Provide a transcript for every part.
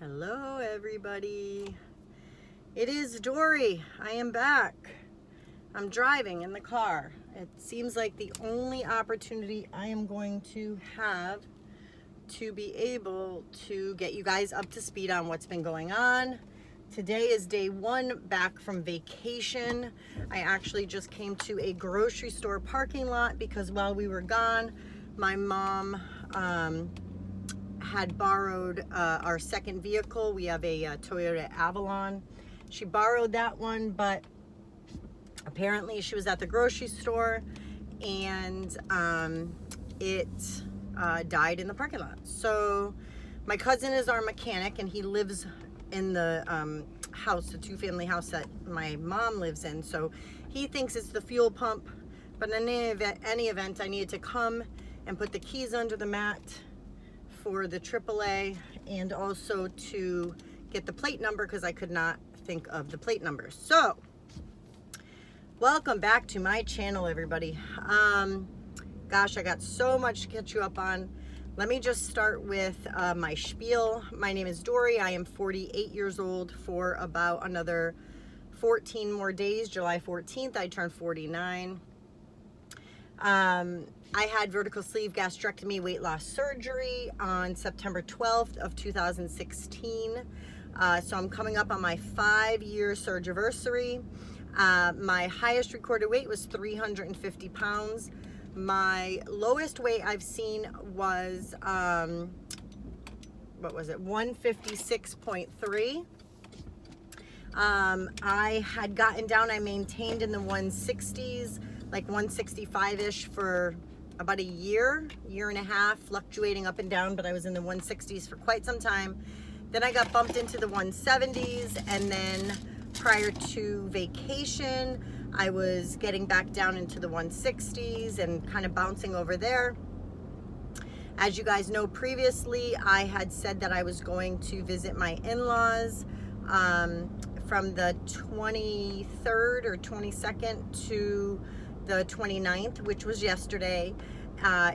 Hello everybody. It is Dory. I am back. I'm driving in the car. It seems like the only opportunity I am going to have to be able to get you guys up to speed on what's been going on. Today is day one back from vacation. I actually just came to a grocery store parking lot because while we were gone, my mom had borrowed our second vehicle. We have a Toyota Avalon. She borrowed that one, but apparently she was at the grocery store and it died in the parking lot. So my cousin is our mechanic and he lives in the house, the two-family house that my mom lives in. So he thinks it's the fuel pump, but in any event, I needed to come and put the keys under the mat for the AAA and also to get the plate number because I could not think of the plate number. So welcome back to my channel, everybody. Gosh, I got so much to catch you up on. Let me just start with my spiel. My name is Dory. I am 48 years old. For about another 14 more days, July 14th, I turn 49. I had vertical sleeve gastrectomy weight loss surgery on September 12th of 2016. So I'm coming up on my 5-year surgiversary. My highest recorded weight was 350 pounds. My lowest weight I've seen was, what was it, 156.3. I had gotten down, I maintained in the 160s, like 165-ish for about a year and a half, fluctuating up and down, but I was in the 160s for quite some time. Then I got bumped into the 170s, and then prior to vacation, I was getting back down into the 160s and kind of bouncing over there. As you guys know, previously, I had said that I was going to visit my in-laws from the 23rd or 22nd to the 29th, which was yesterday,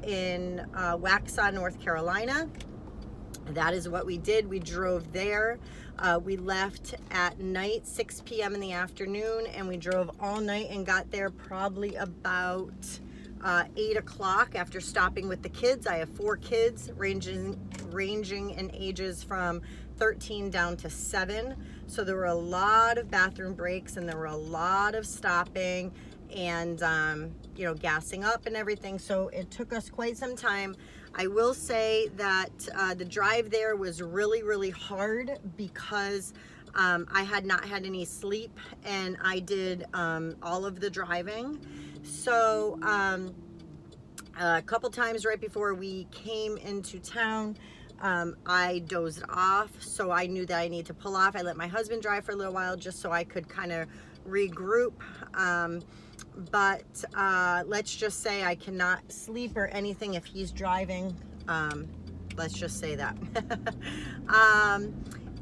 in Waxhaw, North Carolina. That is what we did. We drove there. We left at night, 6 p.m. in the afternoon, and we drove all night and got there probably about 8 o'clock after stopping with the kids. I have 4 kids ranging in ages from 13 down to 7. So there were a lot of bathroom breaks and there were a lot of stopping and gassing up and everything. So it took us quite some time. I will say that the drive there was really, really hard because I had not had any sleep and I did all of the driving. So a couple times right before we came into town, I dozed off, so I knew that I needed to pull off. I let my husband drive for a little while just so I could kind of regroup. But let's just say I cannot sleep or anything if he's driving. Let's just say that.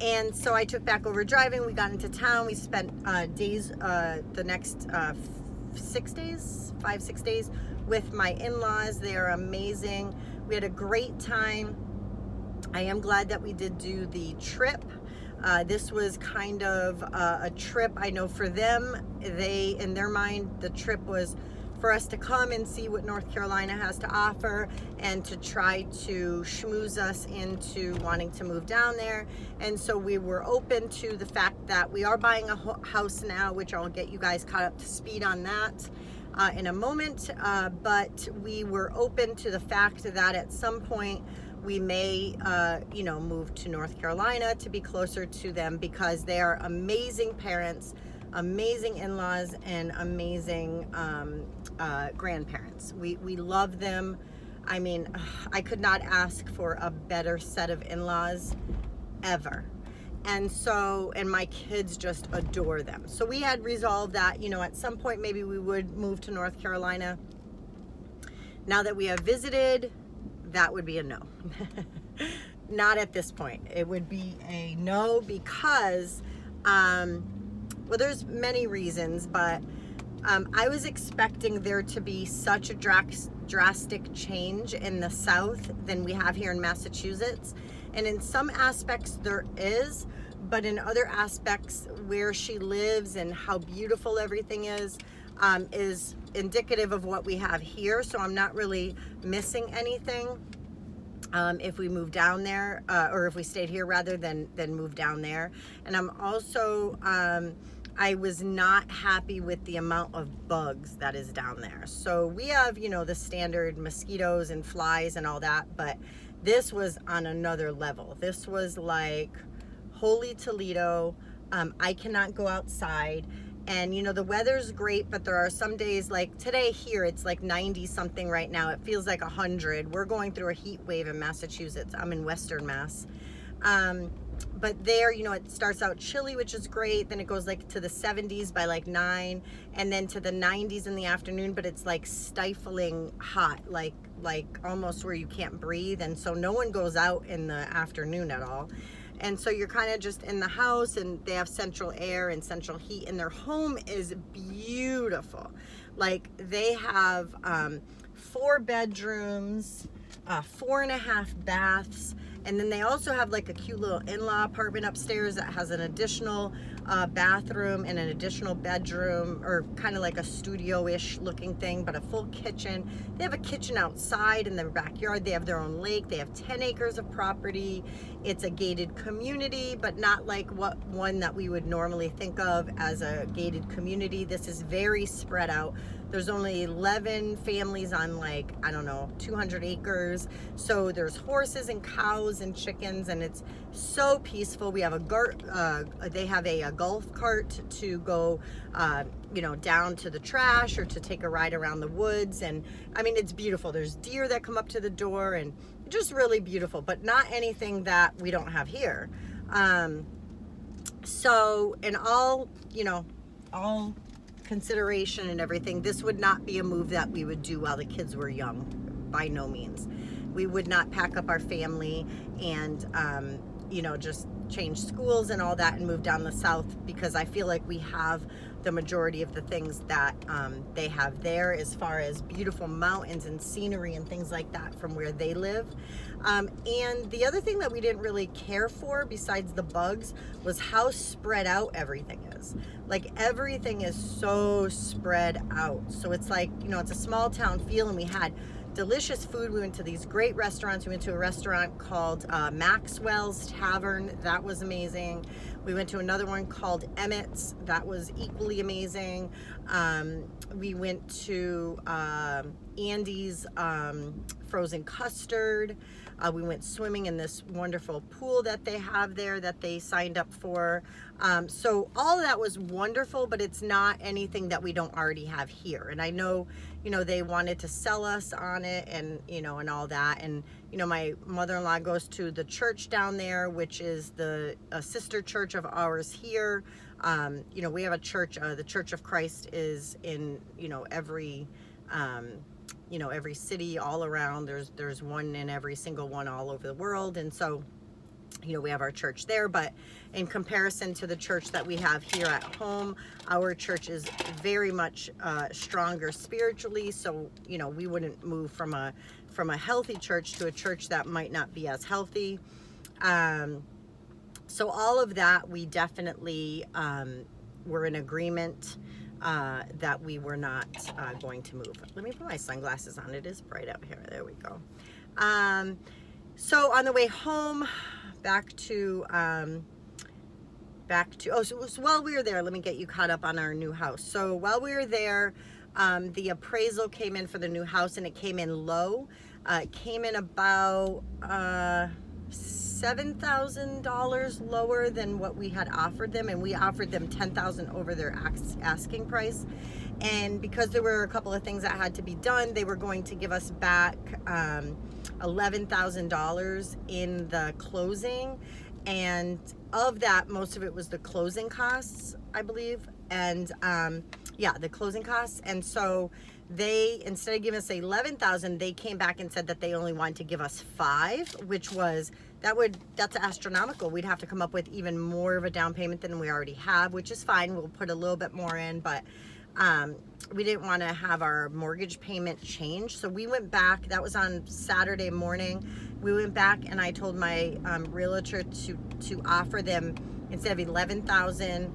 And so I took back over driving. We got into town. We spent days, the next 6 days, 5-6 days with my in-laws. They are amazing. We had a great time. I am glad that we did do the trip. This was kind of a trip, I know for them, in their mind, the trip was for us to come and see what North Carolina has to offer and to try to schmooze us into wanting to move down there. And so we were open to the fact that we are buying a house now, which I'll get you guys caught up to speed on that in a moment. But we were open to the fact that at some point, we may, move to North Carolina to be closer to them because they are amazing parents, amazing in-laws, and amazing grandparents. We love them. I mean, I could not ask for a better set of in-laws ever. And my kids just adore them. So we had resolved that, at some point maybe we would move to North Carolina. Now that we have visited, that would be a no. Not at this point. It would be a no because, there's many reasons, but I was expecting there to be such a drastic change in the South than we have here in Massachusetts. And in some aspects there is, but in other aspects, where she lives and how beautiful everything is indicative of what we have here. So I'm not really missing anything if we move down there, or if we stayed here rather than move down there. And I'm also, I was not happy with the amount of bugs that is down there. So we have, you know, the standard mosquitoes and flies and all that, but this was on another level. This was like Holy Toledo. I cannot go outside. And you know, the weather's great, but there are some days, like today here, it's like 90 something right now. It feels like 100. We're going through a heat wave in Massachusetts. I'm in Western Mass. But there, you know, it starts out chilly, which is great. Then it goes like to the 70s by like 9, and then to the 90s in the afternoon, but it's like stifling hot, like almost where you can't breathe. And so no one goes out in the afternoon at all. And so you're kind of just in the house, and they have central air and central heat, and their home is beautiful. Like they have 4 bedrooms, 4.5 baths, and then they also have like a cute little in-law apartment upstairs that has an additional bathroom and an additional bedroom, or kind of like a studio-ish looking thing, but a full kitchen. They have a kitchen outside in their backyard. They have their own lake. They have 10 acres of property. It's a gated community, but not like one that we would normally think of as a gated community. This is very spread out. There's only 11 families on, like, I don't know, 200 acres. So there's horses and cows and chickens, and it's so peaceful. We have they have a golf cart to go, you know, down to the trash, or to take a ride around the woods. And I mean, it's beautiful. There's deer that come up to the door, and just really beautiful, but not anything that we don't have here. So in all, you know, all consideration and everything, this would not be a move that we would do while the kids were young. By no means. We would not pack up our family and you know, just change schools and all that and move down the south, because I feel like we have the majority of the things that they have there, as far as beautiful mountains and scenery and things like that from where they live. And the other thing that we didn't really care for, besides the bugs, was how spread out everything is. Like everything is so spread out. So it's like, you know, it's a small town feel, and we had delicious food. We went to these great restaurants. We went to a restaurant called Maxwell's Tavern. That was amazing. We went to another one called Emmett's. That was equally amazing. We went to Andy's frozen custard. We went swimming in this wonderful pool that they have there that they signed up for. So all of that was wonderful, but it's not anything that we don't already have here. And I know, you know, they wanted to sell us on it, and, you know, and all that. And, you know, my mother-in-law goes to the church down there, which is a sister church of ours here. You know, we have a church, the Church of Christ is in, you know, every city all around. There's one in every single one all over the world. And so, you know, we have our church there, but in comparison to the church that we have here at home, our church is very much stronger spiritually. So, you know, we wouldn't move from a healthy church to a church that might not be as healthy. So all of that, we definitely were in agreement that we were not going to move. Let me put my sunglasses on. It is bright out here. There we go. So on the way home, back to so while we were there, let me get you caught up on our new house. So while we were there, the appraisal came in for the new house, and it came in low. It came in about $7,000 lower than what we had offered them, and we offered them $10,000 over their asking price. And because there were a couple of things that had to be done, they were going to give us back $11,000 in the closing. And of that, most of it was the closing costs, I believe. And yeah, the closing costs. And so they, instead of giving us $11,000, they came back and said that they only wanted to give us $5,000, which was, that's astronomical. We'd have to come up with even more of a down payment than we already have, which is fine. We'll put a little bit more in, but we didn't want to have our mortgage payment change. So we went back, that was on Saturday morning. We went back and I told my realtor to offer them, instead of 11,000,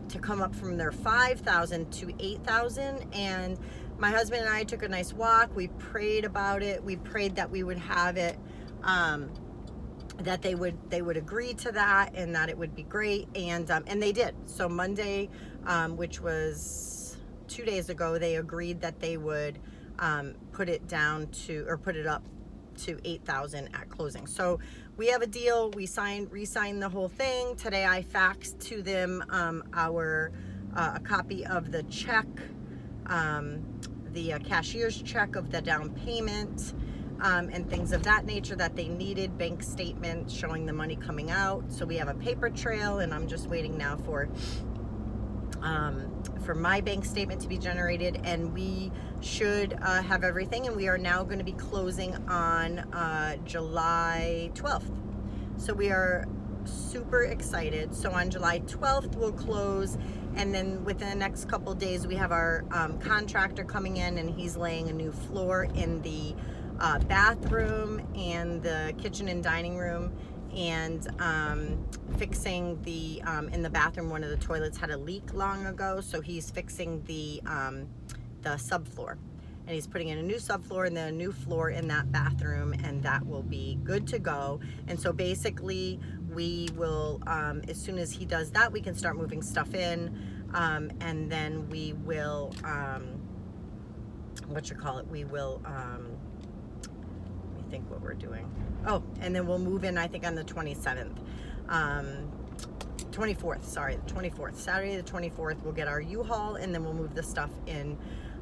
to come up from their 5,000 to 8,000. And my husband and I took a nice walk. We prayed about it. We prayed that we would have it, that they would agree to that, and that it would be great. And they did. So Monday, which was 2 days ago, they agreed that they would put it up to 8,000 at closing. So we have a deal. We re-signed the whole thing. Today I faxed to them a copy of the check, the cashier's check of the down payment, and things of that nature that they needed, bank statements showing the money coming out. So we have a paper trail, and I'm just waiting now for my bank statement to be generated, and we should have everything. And we are now going to be closing on July 12th. So we are super excited. So on July 12th we'll close, and then within the next couple days we have our contractor coming in, and he's laying a new floor in the bathroom and the kitchen and dining room, and fixing the in the bathroom, one of the toilets had a leak long ago, so he's fixing the subfloor, and he's putting in a new subfloor and then a new floor in that bathroom, and that will be good to go. And so basically we will, as soon as he does that, we can start moving stuff in, and then we will we will think what we're doing. Oh, and then we'll move in, I think, on the 27th. 24th, sorry, the 24th. Saturday the 24th, we'll get our U-Haul, and then we'll move the stuff in,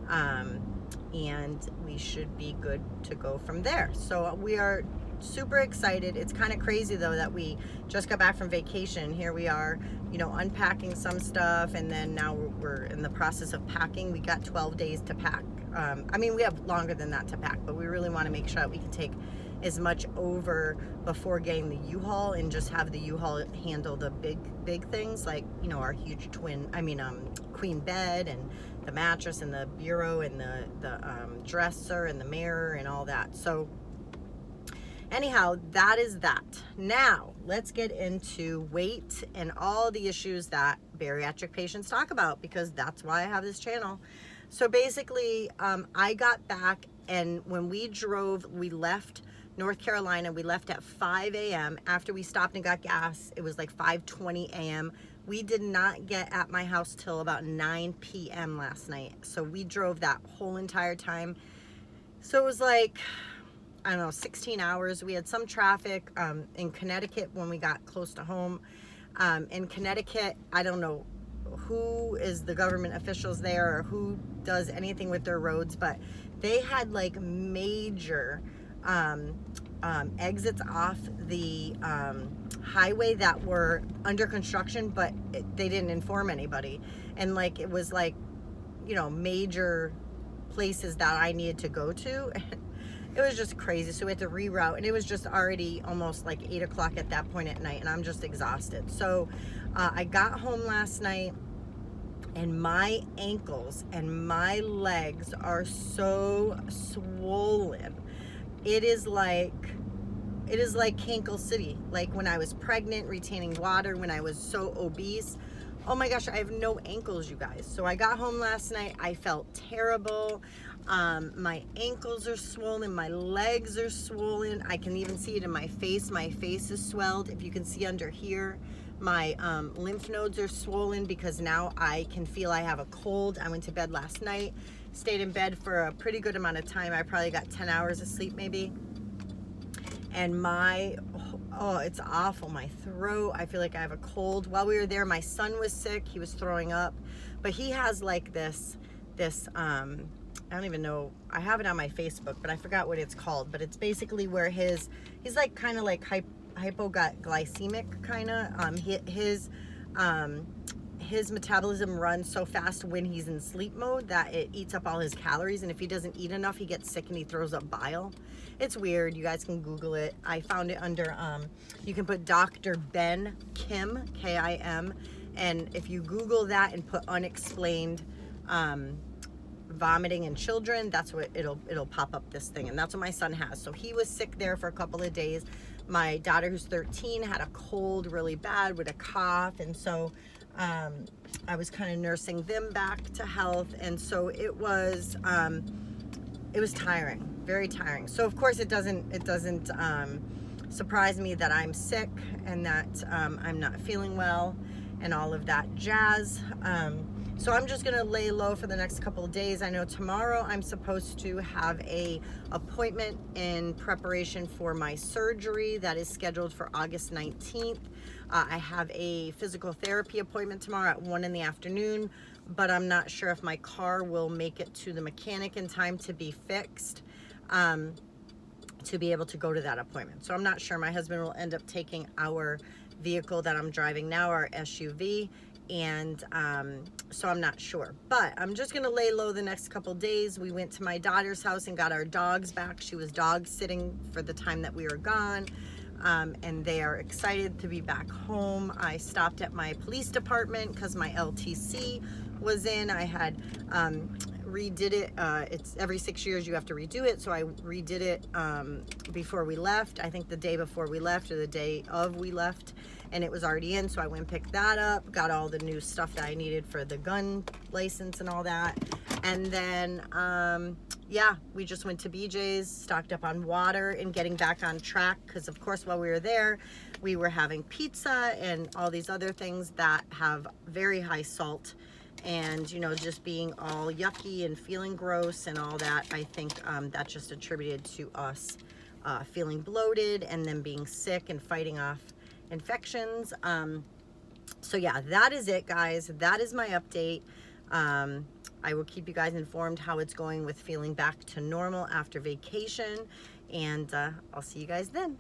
and we should be good to go from there. So we are super excited. It's kind of crazy, though, that we just got back from vacation. Here we are, unpacking some stuff, and then now we're in the process of packing. We got 12 days to pack. We have longer than that to pack, but we really want to make sure that we can take as much over before getting the U-Haul, and just have the U-Haul handle the big things, like, our huge queen bed, and the mattress, and the bureau, and the dresser, and the mirror, and all that. So anyhow, that is that. Now let's get into weight and all the issues that bariatric patients talk about, because that's why I have this channel. So basically, I got back, and when we left North Carolina, we left at 5 a.m. After we stopped and got gas, it was like 5:20 a.m. We did not get at my house till about 9 p.m. last night. So we drove that whole entire time. So it was like, I don't know, 16 hours. We had some traffic in Connecticut when we got close to home. In Connecticut, I don't know who is the government officials there or who does anything with their roads, but they had like major exits off the highway that were under construction, but they didn't inform anybody. And like, it was like, major places that I needed to go to. It was just crazy. So we had to reroute, and it was just already almost like 8 o'clock at that point at night, and I'm just exhausted. So I got home last night, and my ankles and my legs are so swollen. It is like Kinkle City, like when I was pregnant, retaining water, when I was so obese. Oh my gosh, I have no ankles, you guys. So I got home last night, I felt terrible. My ankles are swollen, my legs are swollen. I can even see it in my face. My face is swelled. If you can see under here, my lymph nodes are swollen, because now I can feel I have a cold. I went to bed last night, stayed in bed for a pretty good amount of time. I probably got 10 hours of sleep maybe. And it's awful. My throat, I feel like I have a cold. While we were there, my son was sick. He was throwing up, but he has like this I don't even know, I have it on my Facebook, but I forgot what it's called. But it's basically where he's like kind of like hypoglycemic kind of. His metabolism runs so fast when he's in sleep mode that it eats up all his calories, and if he doesn't eat enough, he gets sick and he throws up bile. It's weird. You guys can Google it. I found it under you can put Dr. Ben Kim, Kim, and if you Google that and put unexplained vomiting in children, that's what it'll pop up this thing, and that's what my son has. So he was sick there for a couple of days. My daughter, who's 13, had a cold really bad with a cough, and so I was kind of nursing them back to health, and so it was tiring, very tiring. So of course it doesn't surprise me that I'm sick and that I'm not feeling well and all of that jazz. So I'm just gonna lay low for the next couple of days. I know tomorrow I'm supposed to have a appointment in preparation for my surgery that is scheduled for August 19th. I have a physical therapy appointment tomorrow at 1 in the afternoon, but I'm not sure if my car will make it to the mechanic in time to be fixed, to be able to go to that appointment. So I'm not sure. My husband will end up taking our vehicle that I'm driving now, our SUV, and so I'm not sure, but I'm just gonna lay low the next couple days. We went to my daughter's house and got our dogs back. She was dog sitting for the time that we were gone, and they are excited to be back home. I stopped at my police department because my LTC was in. I had redid it. It's every 6 years you have to redo it, so I redid it before we left. I think the day before we left or the day of we left, and it was already in, so I went and picked that up, got all the new stuff that I needed for the gun license and all that. And then yeah, we just went to BJ's, stocked up on water, and getting back on track, because of course while we were there we were having pizza and all these other things that have very high salt, and you know, just being all yucky and feeling gross and all that. I think that's just attributed to us feeling bloated and then being sick and fighting off infections. So yeah, that is it, guys. That is my update. I will keep you guys informed how it's going with feeling back to normal after vacation, and I'll see you guys then.